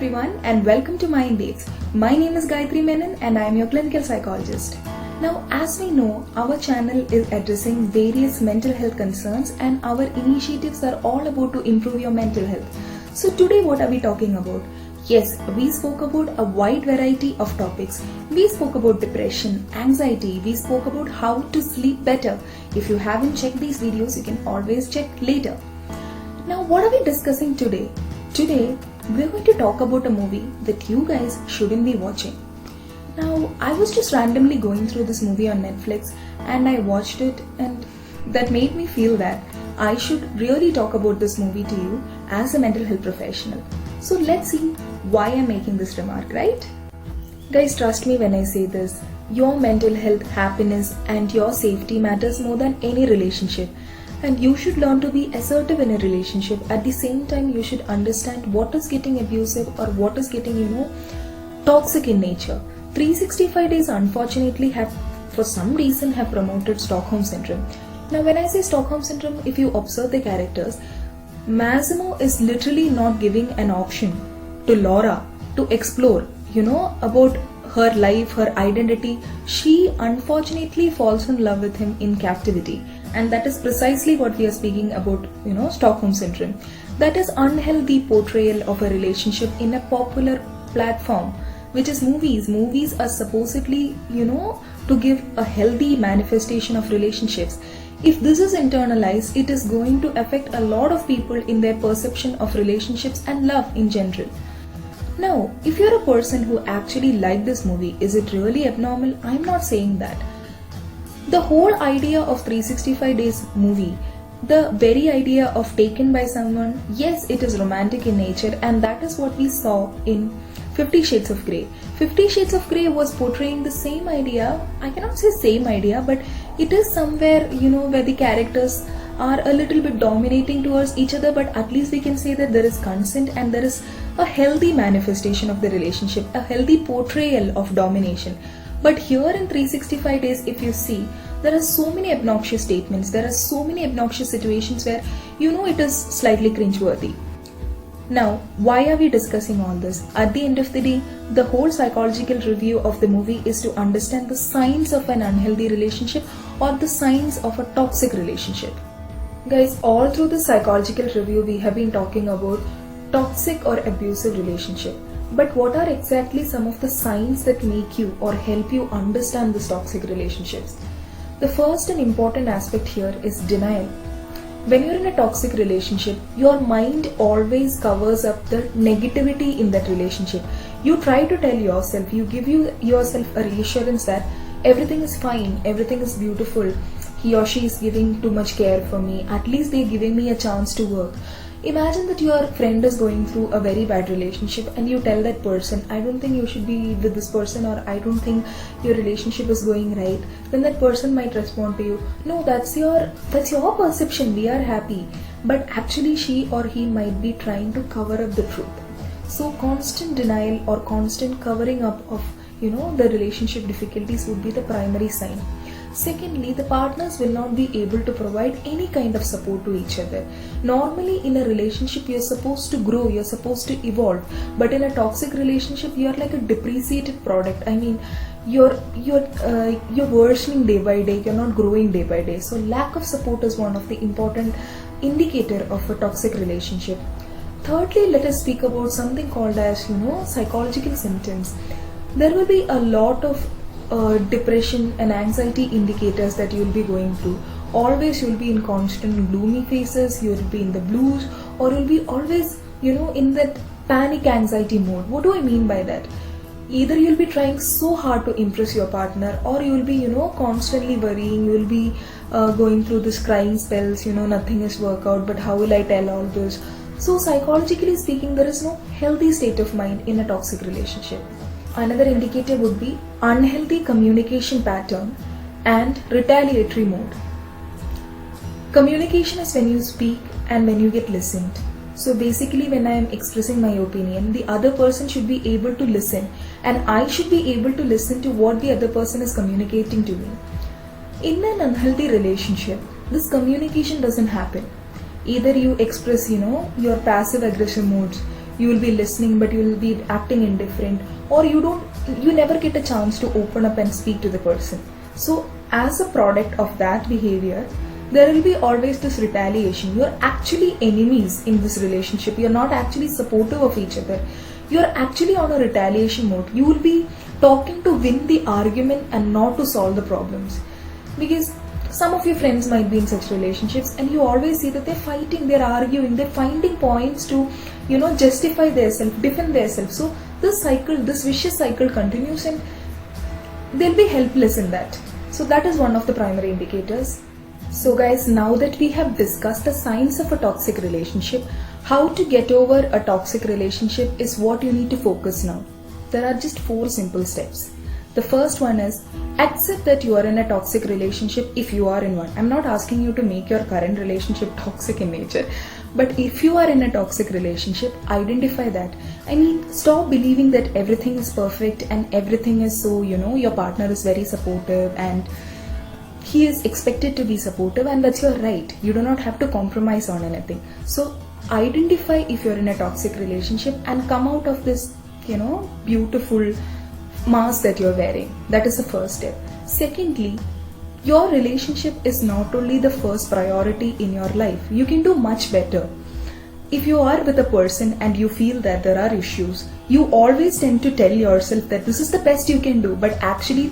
everyone and welcome to Mind Babes. My name is Gayatri Menon and I am your clinical psychologist. Now, as we know, our channel is addressing various mental health concerns and our initiatives are all about to improve your mental health. So today what are we talking about? Yes, we spoke about a wide variety of topics. We spoke about depression, anxiety, we spoke about how to sleep better. If you haven't checked these videos, you can always check later. Now, what are we discussing today? Today, we're going to talk about a movie that you guys shouldn't be watching. Now, I was just randomly going through this movie on Netflix and I watched it, and that made me feel that I should really talk about this movie to you as a mental health professional. So let's see why I'm making this remark, right? Guys, trust me when I say this. Your mental health, happiness and your safety matters more than any relationship. And you should learn to be assertive in a relationship. At the same time, you should understand what is getting abusive or what is getting, toxic in nature. 365 days unfortunately for some reason have promoted Stockholm Syndrome. Now when I say Stockholm Syndrome, if you observe the characters, Massimo is literally not giving an option to Laura to explore, about her life, her identity. She unfortunately falls in love with him in captivity. And that is precisely what we are speaking about, Stockholm Syndrome. That is unhealthy portrayal of a relationship in a popular platform, which is movies. Movies are supposedly, to give a healthy manifestation of relationships. If this is internalized, it is going to affect a lot of people in their perception of relationships and love in general. Now, if you're a person who actually liked this movie, is it really abnormal? I'm not saying that. The whole idea of 365 days movie, the very idea of taken by someone, yes, it is romantic in nature, and that is what we saw in 50 Shades of Grey. 50 Shades of Grey was portraying the same idea. I cannot say same idea, but it is somewhere, where the characters are a little bit dominating towards each other, but at least we can say that there is consent and there is a healthy manifestation of the relationship, a healthy portrayal of domination. But here in 365 days, if you see, there are so many obnoxious statements, there are so many obnoxious situations where, it is slightly cringeworthy. Now, why are we discussing all this? At the end of the day, the whole psychological review of the movie is to understand the signs of an unhealthy relationship or the signs of a toxic relationship. Guys, all through the psychological review, we have been talking about toxic or abusive relationship. But what are exactly some of the signs that make you or help you understand these toxic relationships? The first and important aspect here is denial. When you're in a toxic relationship, your mind always covers up the negativity in that relationship. You try to tell yourself, you give yourself a reassurance that everything is fine, everything is beautiful, he or she is giving too much care for me, at least they're giving me a chance to work. Imagine that your friend is going through a very bad relationship and you tell that person, I don't think you should be with this person, or I don't think your relationship is going right. Then that person might respond to you, no, that's your perception, we are happy. But actually she or he might be trying to cover up the truth. So constant denial or constant covering up of, the relationship difficulties would be the primary sign. Secondly, the partners will not be able to provide any kind of support to each other. Normally in a relationship, you're supposed to grow, you're supposed to evolve. But in a toxic relationship, you're like a depreciated product. I mean, you're worsening day by day, you're not growing day by day. So lack of support is one of the important indicator of a toxic relationship. Thirdly, let us speak about something called as, psychological symptoms. There will be a lot of depression and anxiety indicators that you'll be going through. Always you'll be in constant gloomy phases, you'll be in the blues, or you'll be always, in that panic anxiety mode. What do I mean by that? Either you'll be trying so hard to impress your partner, or you'll be, constantly worrying, you'll be going through this crying spells, nothing is work out, but how will I tell all this? So psychologically speaking, there is no healthy state of mind in a toxic relationship. Another indicator would be unhealthy communication pattern and retaliatory mode. Communication is when you speak and when you get listened. So basically, when I am expressing my opinion, the other person should be able to listen, and I should be able to listen to what the other person is communicating to me. In an unhealthy relationship, this communication doesn't happen. Either you express, your passive aggressive moods, you will be listening but you will be acting indifferent, or you never get a chance to open up and speak to the person. So as a product of that behavior, there will be always this retaliation. You're actually enemies in this relationship. You're not actually supportive of each other. You're actually on a retaliation mode. You will be talking to win the argument and not to solve the problems. Because some of your friends might be in such relationships and you always see that they're fighting, they're arguing, they're finding points to, justify themselves, defend themselves. So this cycle, this vicious cycle continues and they'll be helpless in that. So that is one of the primary indicators. So guys, now that we have discussed the signs of a toxic relationship, how to get over a toxic relationship is what you need to focus now. There are just 4 simple steps. The first one is accept that you are in a toxic relationship if you are in one. I'm not asking you to make your current relationship toxic in nature, but if you are in a toxic relationship, identify that. I mean, stop believing that everything is perfect and everything is so, your partner is very supportive and he is expected to be supportive, and that's your right. You do not have to compromise on anything. So identify if you're in a toxic relationship and come out of this, beautiful mask that you're wearing. That is the first step. Secondly, your relationship is not only the first priority in your life. You can do much better. If you are with a person and you feel that there are issues, you always tend to tell yourself that this is the best you can do, but actually,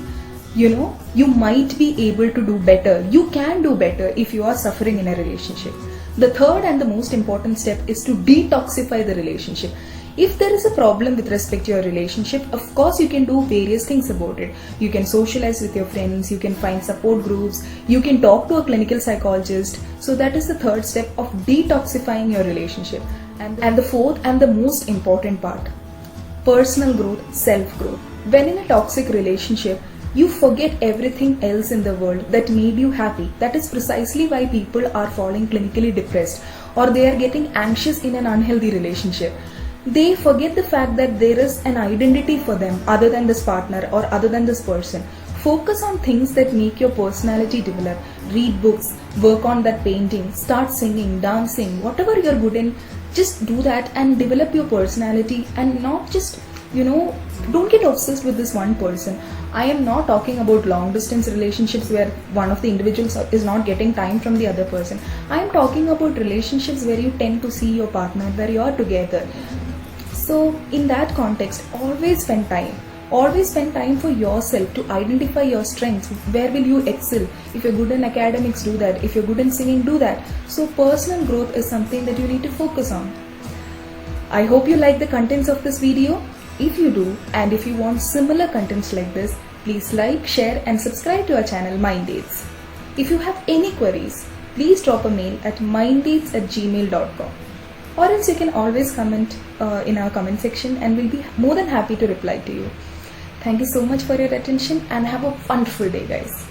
you might be able to do better. You can do better if you are suffering in a relationship. The third and the most important step is to detoxify the relationship. If there is a problem with respect to your relationship, of course you can do various things about it. You can socialize with your friends, you can find support groups, you can talk to a clinical psychologist. So that is the third step of detoxifying your relationship. And the fourth and the most important part, personal growth, self-growth. When in a toxic relationship, you forget everything else in the world that made you happy. That is precisely why people are falling clinically depressed or they are getting anxious in an unhealthy relationship. They forget the fact that there is an identity for them other than this partner or other than this person. Focus on things that make your personality develop. Read books, work on that painting, start singing, dancing, whatever you're good in, just do that and develop your personality, and not just, don't get obsessed with this one person. I am not talking about long distance relationships where one of the individuals is not getting time from the other person. I am talking about relationships where you tend to see your partner, where you are together. So in that context, always spend time. Always spend time for yourself to identify your strengths. Where will you excel? If you're good in academics, do that. If you're good in singing, do that. So personal growth is something that you need to focus on. I hope you like the contents of this video. If you do, and if you want similar contents like this, please like, share and subscribe to our channel Mind Dates. If you have any queries, please drop a mail at minddates@gmail.com, or else you can always comment in our comment section and we'll be more than happy to reply to you. Thank you so much for your attention and have a wonderful day, guys.